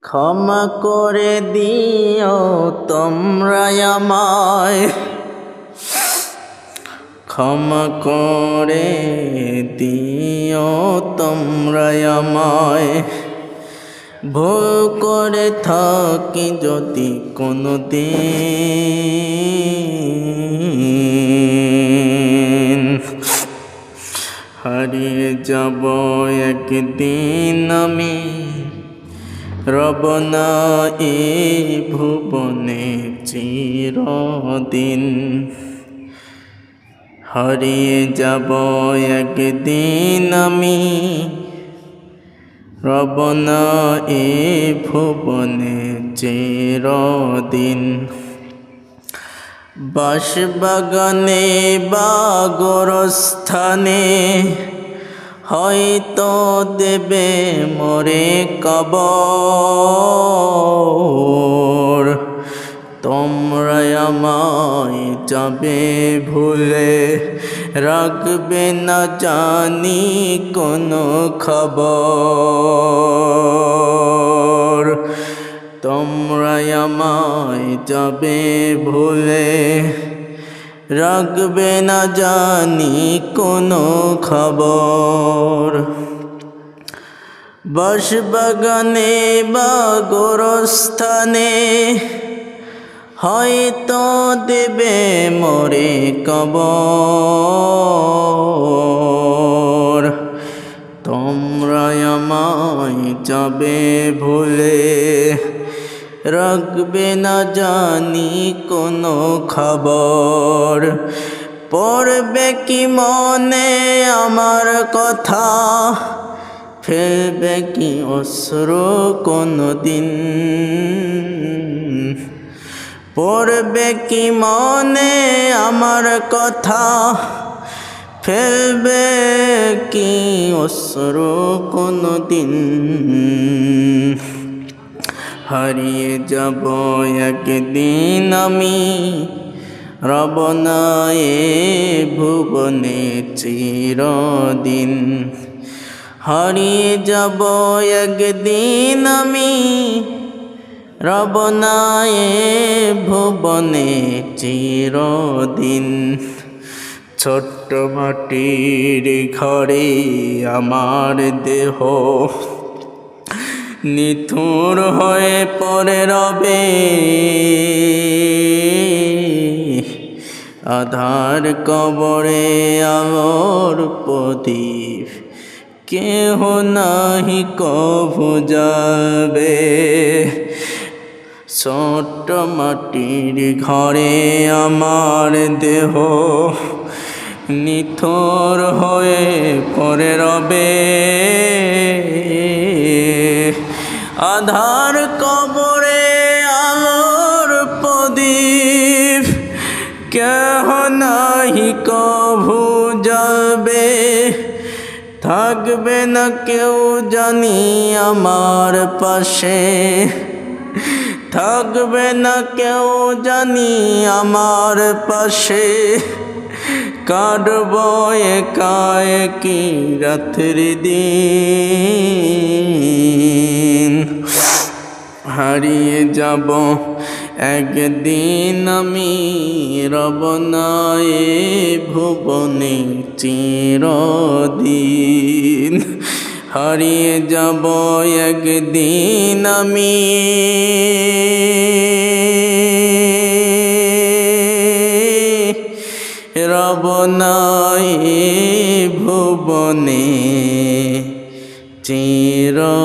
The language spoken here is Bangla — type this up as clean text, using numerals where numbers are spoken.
ক্ষমা করে দিও তোমরা আমায়, ক্ষমা করে দিও তোমরা আমায়। ভুল করে থাকি যদি কোনোদিন, হারিয়ে যাব একদিন আমি, রব না এই ভুবনে চিরদিন। হারিয়ে যাব একদিন আমি, রব না এই ভুবনে চিরদিন। বাঁশবাগানে বা গোরস্থানে হয়তো দেবে মোরে কবর। তোমরা আমায় যাবে ভুলে, রাখবে না জানি কোনো খবর। তোমরা আমায় যাবে ভুলে, রাখবে না জানি কোনো খবর। বাঁশবাগানে বা গোরস্থানে হয়তো দেবে মোরে কবর। তোমরা আমায় যাবে ভুলে, রাখবে না জানি কোনো খবর। পড়বে কি মনে আমার কথা, ফেলবে কি অশ্রু কোনোদিন। পড়বে কি মনে আমার কথা, ফেলবে কি অশ্রু কোনোদিন। হারিয়ে যাব একদিন আমি, রব না এই ভুবনে চিরদিন। হারিয়ে যাব একদিন আমি, রব না এই ভুবনে চিরদিন। ছোট্ট মাটির ঘরে আমার দেহ নিথুর হয়ে পড়ে রবে, আধার কবরে আলোর প্রদীপ কেহ নাহি কভু যাবে। ছোট্ট মাটির ঘরে আমার দেহ নিথর হয়ে পড়ে রবে, আধার কবরে আলোর প্রদীপ কেহ নাহি কভু যাবে। থাকবে না কেউ জানি আমার পাশে, থাকবে না কেউ জানি আমার পাশে। কাটব একা একই রাত্রি দিন। হারিয়ে যাব একদিন আমি, রব না এই ভুবনে চিরদিন। হারিয়ে যাব একদিন আমি, রব না এই ভুবনে চিরদিন।